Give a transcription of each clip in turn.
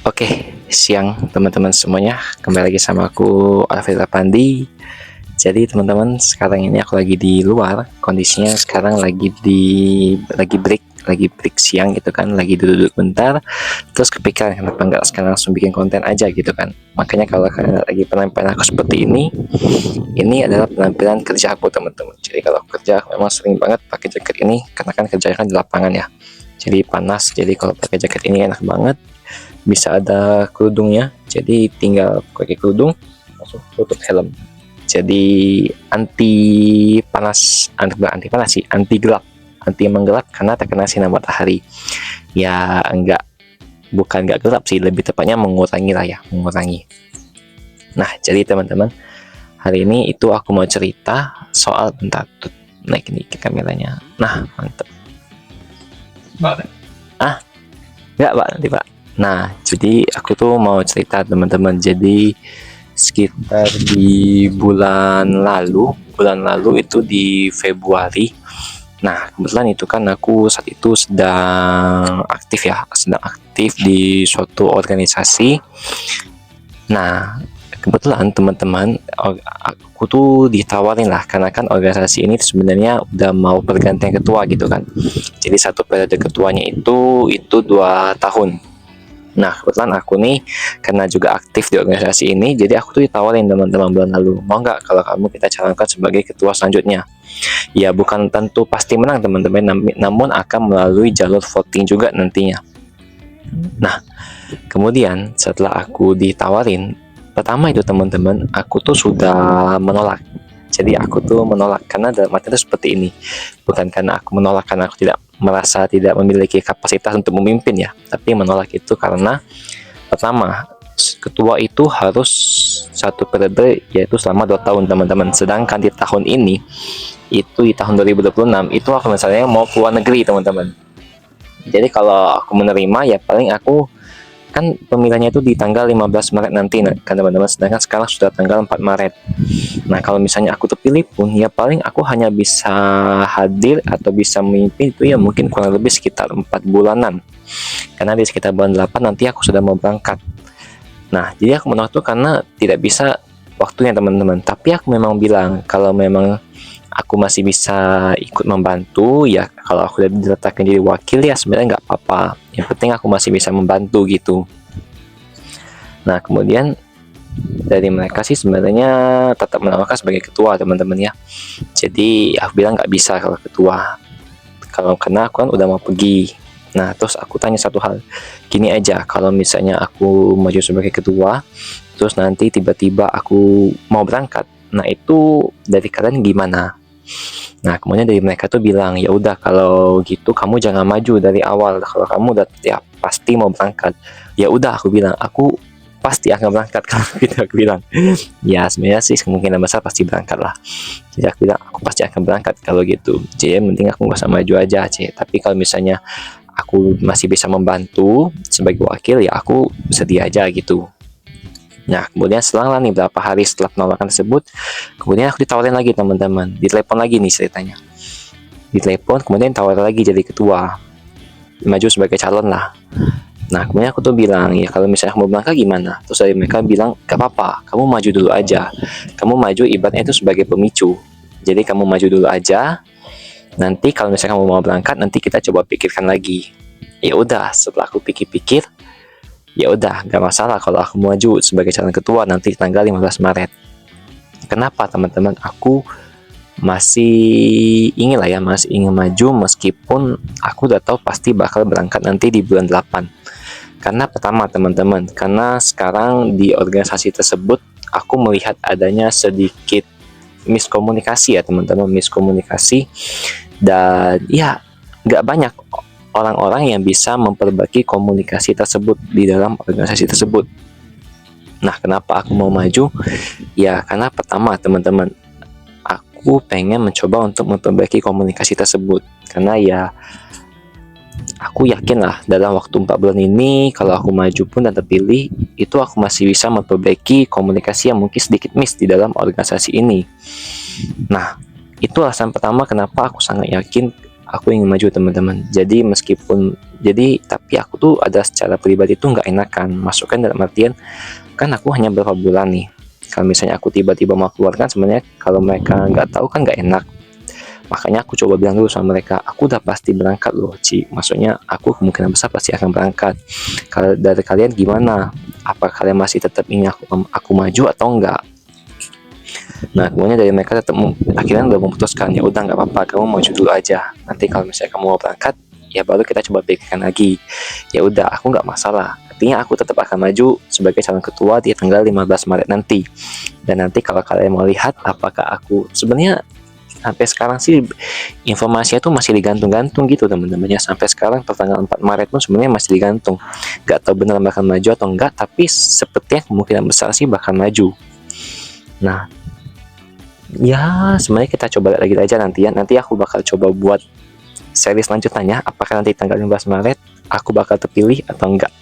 Oke, siang teman-teman semuanya. Kembali lagi sama aku Alvira Pandi. Jadi teman-teman, sekarang ini aku lagi di luar. Kondisinya sekarang lagi break siang gitu kan, lagi duduk bentar. Terus kepikiran kenapa nggak sekarang langsung bikin konten aja gitu kan. Makanya kalau kalian lagi penampilan aku seperti ini adalah penampilan kerja aku teman-teman. Jadi kalau kerja aku memang sering banget pakai jaket ini karena kan kerjanya kan di lapangan ya. Jadi panas, jadi kalau pakai jaket ini enak banget. Bisa ada kerudungnya, jadi tinggal pakai kerudung langsung tutup helm, jadi anti panas, anti panas sih, anti gelap, anti menggelap karena terkena sinar matahari ya. Bukan nggak gelap sih, lebih tepatnya mengurangi lah ya, mengurangi. Nah jadi teman-teman, hari ini itu aku mau cerita soal, bentar tuh, naik ini ke kameranya. Nah mantap, nggak pak, nanti pak. Nah, jadi aku tuh mau cerita teman-teman. Jadi sekitar di bulan lalu itu di Februari. Nah, kebetulan itu kan aku saat itu sedang aktif di suatu organisasi. Nah, kebetulan teman-teman, aku tuh ditawarin lah, karena kan organisasi ini sebenarnya udah mau pergantian ketua gitu kan. Jadi satu periode ketuanya itu 2 tahun. Nah kebetulan aku nih karena juga aktif di organisasi ini, jadi aku tuh ditawarin teman-teman bulan lalu, mau nggak kalau kamu kita calonkan sebagai ketua selanjutnya. Ya bukan tentu pasti menang teman-teman, namun akan melalui jalur voting juga nantinya. Nah kemudian setelah aku ditawarin, pertama itu teman-teman, aku tuh sudah menolak. Jadi aku tuh menolak karena dalam arti itu seperti ini, bukan karena aku menolak karena aku merasa tidak memiliki kapasitas untuk memimpin ya, tapi menolak itu karena pertama, ketua itu harus satu periode, yaitu selama 2 tahun teman-teman. Sedangkan di tahun ini, itu di tahun 2026 itu aku misalnya mau keluar negeri teman-teman. Jadi kalau aku menerima ya paling aku kan pemilihannya itu di tanggal 15 Maret nanti kan teman-teman, sedangkan sekarang sudah tanggal 4 Maret. Nah kalau misalnya aku terpilih pun ya paling aku hanya bisa hadir atau bisa memimpin itu ya mungkin kurang lebih sekitar 4 bulanan, karena di sekitar bulan 8 nanti aku sudah mau berangkat. Nah jadi aku menolak itu karena tidak bisa waktunya teman-teman, tapi aku memang bilang kalau memang aku masih bisa ikut membantu ya, kalau aku udah diletakkan jadi wakil ya sebenarnya nggak apa-apa, yang penting aku masih bisa membantu gitu. Nah kemudian dari mereka sih sebenarnya tetap menawarkan sebagai ketua teman-teman ya. Jadi aku bilang nggak bisa kalau ketua, karena aku kan udah mau pergi. Nah terus aku tanya satu hal, gini aja, kalau misalnya aku maju sebagai ketua terus nanti tiba-tiba aku mau berangkat, nah itu dari kalian gimana? Nah kemudian dari mereka tuh bilang, ya udah kalau gitu kamu jangan maju dari awal, kalau kamu udah ya pasti mau berangkat. Ya udah aku bilang, aku pasti akan berangkat kalau gitu aku bilang. Ya sebenarnya sih kemungkinan besar pasti berangkat lah. Jadi aku bilang aku pasti akan berangkat kalau gitu. Jadi yang penting aku nggak usah maju aja sih. Tapi kalau misalnya aku masih bisa membantu sebagai wakil ya aku sedia aja gitu. Nah kemudian selang nih berapa hari setelah penolakan tersebut, kemudian aku ditawarin lagi teman-teman, ditelepon lagi nih ceritanya, ditelepon kemudian tawarin lagi jadi ketua, maju sebagai calon lah. Nah kemudian aku tuh bilang ya kalau misalnya kamu berangkat gimana, terus dari mereka bilang gak apa-apa, kamu maju dulu aja, kamu maju ibaratnya itu sebagai pemicu, jadi kamu maju dulu aja, nanti kalau misalnya kamu mau berangkat nanti kita coba pikirkan lagi. Ya udah setelah aku pikir-pikir, ya udah nggak masalah kalau aku maju sebagai calon ketua nanti tanggal 15 Maret. Kenapa teman-teman, aku masih ingin maju meskipun aku udah tahu pasti bakal berangkat nanti di bulan 8. Karena pertama teman-teman, karena sekarang di organisasi tersebut aku melihat adanya sedikit miskomunikasi ya teman-teman, miskomunikasi, dan ya nggak banyak orang-orang yang bisa memperbaiki komunikasi tersebut di dalam organisasi tersebut. Nah kenapa aku mau maju? Ya karena pertama teman-teman, aku pengen mencoba untuk memperbaiki komunikasi tersebut, karena ya aku yakin lah dalam waktu 4 bulan ini kalau aku maju pun dan terpilih, itu aku masih bisa memperbaiki komunikasi yang mungkin sedikit miss di dalam organisasi ini. Nah itu alasan pertama kenapa aku sangat yakin aku ingin maju teman-teman. Jadi meskipun Jadi tapi aku tuh ada secara pribadi tuh nggak enakan masukkan, dalam artian kan aku hanya berapa bulan nih. Kalau misalnya aku tiba-tiba mau keluar kan sebenarnya kalau mereka nggak tahu kan nggak enak. Makanya aku coba bilang dulu sama mereka, aku udah pasti berangkat loh, Ci. Maksudnya aku kemungkinan besar pasti akan berangkat. Kalau dari kalian gimana? Apa kalian masih tetap ingin aku maju atau enggak? Nah, kemudian dari mereka tetap akhirnya udah memutuskan, ya udah nggak apa-apa, kamu maju dulu aja. Nanti kalau misalnya kamu mau berangkat, ya baru kita coba pikirkan lagi. Ya udah, aku nggak masalah. Artinya aku tetap akan maju sebagai calon ketua di tanggal 15 Maret nanti. Dan nanti kalau kalian mau lihat apakah aku sebenarnya sampai sekarang sih informasinya tuh masih digantung-gantung gitu teman-teman ya. Sampai sekarang pertanggal 4 Maret pun sebenarnya masih digantung, nggak tahu benar bakal maju atau enggak, tapi sepertinya kemungkinan besar sih bakal maju. Nah ya sebenarnya kita coba lihat lagi aja nanti ya. Nanti aku bakal coba buat seri selanjutnya, apakah nanti tanggal 15 Maret aku bakal terpilih atau enggak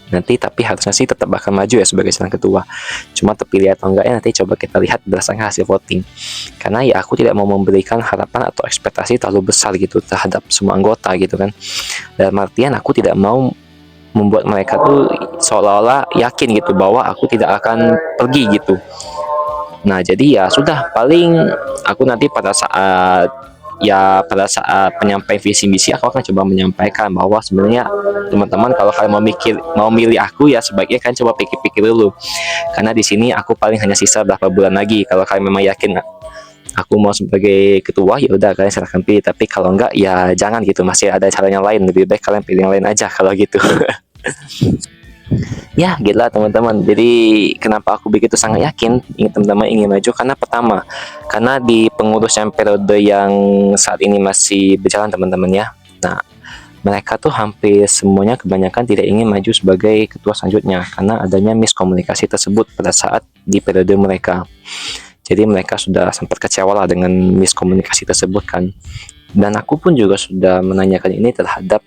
nanti. Tapi harusnya sih tetap bakal maju ya sebagai calon ketua, cuma terpilih atau enggaknya nanti coba kita lihat berdasarkan hasil voting. Karena ya aku tidak mau memberikan harapan atau ekspektasi terlalu besar gitu terhadap semua anggota gitu kan. Dalam artian aku tidak mau membuat mereka tuh seolah-olah yakin gitu bahwa aku tidak akan pergi gitu. Nah jadi ya sudah, paling aku nanti pada saat penyampaian visi misi aku akan coba menyampaikan bahwa sebenarnya teman-teman kalau kalian mau milih aku ya sebaiknya kan coba pikir-pikir dulu, karena di sini aku paling hanya sisa berapa bulan lagi. Kalau kalian memang yakin aku mau sebagai ketua, ya udah kalian silahkan pilih, tapi kalau enggak ya jangan gitu, masih ada caranya lain, lebih baik kalian pilih yang lain aja kalau gitu. Ya gitu lah teman-teman. Jadi kenapa aku begitu sangat yakin teman-teman ingin maju, karena pertama, karena di pengurus yang periode yang saat ini masih berjalan teman-teman ya. Nah mereka tuh hampir semuanya kebanyakan tidak ingin maju sebagai ketua selanjutnya karena adanya miskomunikasi tersebut pada saat di periode mereka. Jadi mereka sudah sempat kecewa lah dengan miskomunikasi tersebut kan. Dan aku pun juga sudah menanyakan ini terhadap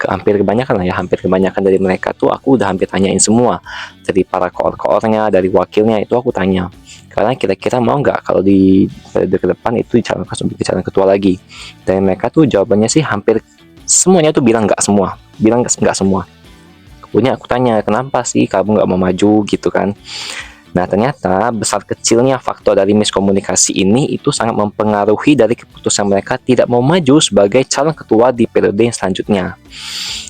hampir kebanyakan lah ya, hampir kebanyakan dari mereka tuh aku udah hampir tanyain semua, dari para koor-koornya, dari wakilnya itu aku tanya, karena kira-kira mau nggak kalau di periode ke depan itu dicalonkan sebagai calon ketua lagi. Dan mereka tuh jawabannya sih hampir semuanya tuh bilang nggak semua, bilang nggak semua. Kemudian aku tanya, kenapa sih kamu nggak mau maju gitu kan. Nah ternyata besar kecilnya faktor dari miskomunikasi ini itu sangat mempengaruhi dari keputusan mereka tidak mau maju sebagai calon ketua di periode yang selanjutnya.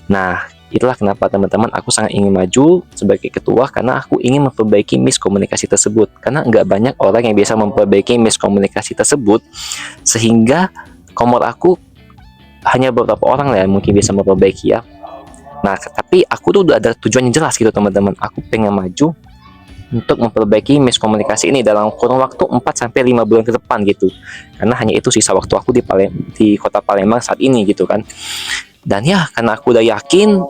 Nah itulah kenapa teman-teman aku sangat ingin maju sebagai ketua, karena aku ingin memperbaiki miskomunikasi tersebut. Karena nggak banyak orang yang bisa memperbaiki miskomunikasi tersebut, sehingga komor aku hanya beberapa orang lah yang mungkin bisa memperbaiki ya. Nah tapi aku tuh udah ada tujuan yang jelas gitu teman-teman, aku pengen maju untuk memperbaiki miskomunikasi ini dalam kurun waktu 4-5 bulan ke depan gitu. Karena hanya itu sisa waktu aku di kota Palembang saat ini gitu kan. Dan ya karena aku udah yakin,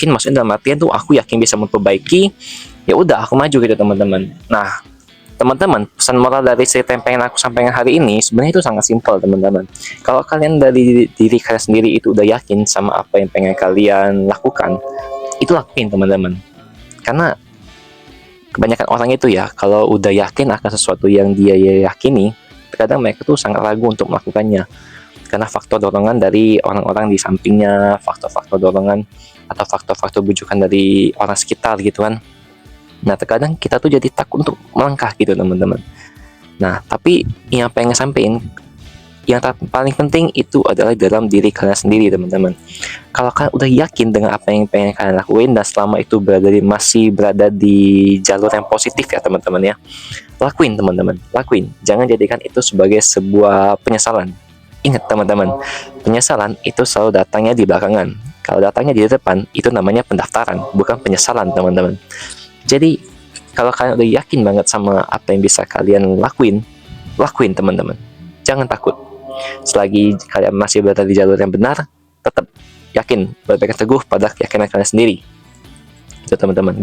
maksudnya dalam artian tuh aku yakin bisa memperbaiki, ya udah aku maju gitu teman-teman. Nah teman-teman, pesan moral dari cerita yang pengen aku sampaikan hari ini sebenarnya itu sangat simpel teman-teman. Kalau kalian dari diri kalian sendiri itu udah yakin sama apa yang pengen kalian lakukan, itu lakuin teman-teman. Karena kebanyakan orang itu ya kalau udah yakin akan sesuatu yang dia yakini, terkadang mereka tuh sangat ragu untuk melakukannya karena faktor dorongan dari orang-orang di sampingnya, faktor-faktor dorongan atau faktor-faktor bujukan dari orang sekitar gitu kan. Nah terkadang kita tuh jadi takut untuk melangkah gitu teman-teman. Nah tapi yang pengen sampein, yang paling penting itu adalah dalam diri kalian sendiri teman-teman. Kalau kalian udah yakin dengan apa yang pengen kalian lakuin dan selama itu masih berada di jalur yang positif ya teman-teman ya, lakuin teman-teman, lakuin. Jangan jadikan itu sebagai sebuah penyesalan. Ingat teman-teman, penyesalan itu selalu datangnya di belakangan. Kalau datangnya di depan itu namanya pendaftaran, bukan penyesalan teman-teman. Jadi kalau kalian udah yakin banget sama apa yang bisa kalian lakuin teman-teman. Jangan takut. Selagi kalian masih berada di jalur yang benar, tetap yakin, berpegang teguh pada keyakinan kalian sendiri. Itu teman-teman.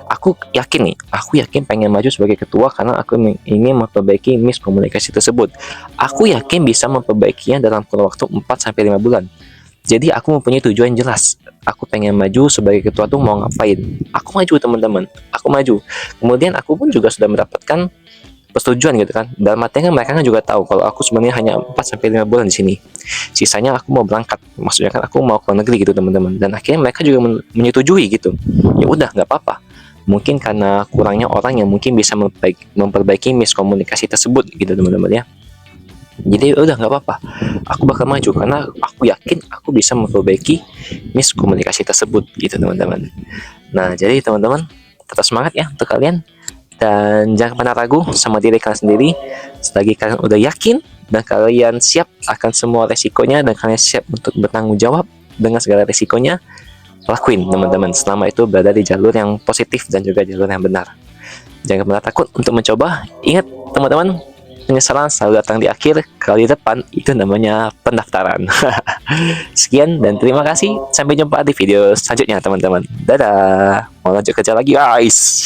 Aku yakin pengen maju sebagai ketua karena aku ingin memperbaiki miskomunikasi tersebut. Aku yakin bisa memperbaikinya dalam kurun waktu 4-5 bulan. Jadi aku mempunyai tujuan jelas. Aku pengen maju sebagai ketua tuh mau ngapain. Aku maju teman-teman. Aku maju. Kemudian aku pun juga sudah mendapatkan persetujuan gitu kan. Dalam artinya kan mereka kan juga tahu kalau aku sebenarnya hanya 4 sampai 5 bulan di sini. Sisanya aku mau berangkat. Maksudnya kan aku mau ke luar negeri gitu teman-teman. Dan akhirnya mereka juga menyetujui gitu. Ya udah nggak apa-apa. Mungkin karena kurangnya orang yang mungkin bisa memperbaiki miskomunikasi tersebut gitu teman-teman ya. Jadi udah nggak apa-apa, aku bakal maju karena aku yakin aku bisa memperbaiki miskomunikasi tersebut gitu teman-teman. Nah jadi teman-teman tetap semangat ya untuk kalian, dan jangan pernah ragu sama diri kalian sendiri. Selagi kalian udah yakin dan kalian siap akan semua resikonya dan kalian siap untuk bertanggung jawab dengan segala resikonya, lakuin teman-teman, selama itu berada di jalur yang positif dan juga jalur yang benar. Jangan pernah takut untuk mencoba. Ingat teman-teman, penyesalan selalu datang di akhir, kali depan itu namanya pendaftaran. Sekian dan terima kasih. Sampai jumpa di video selanjutnya teman-teman. Dadah. Mau lanjut kerja lagi guys.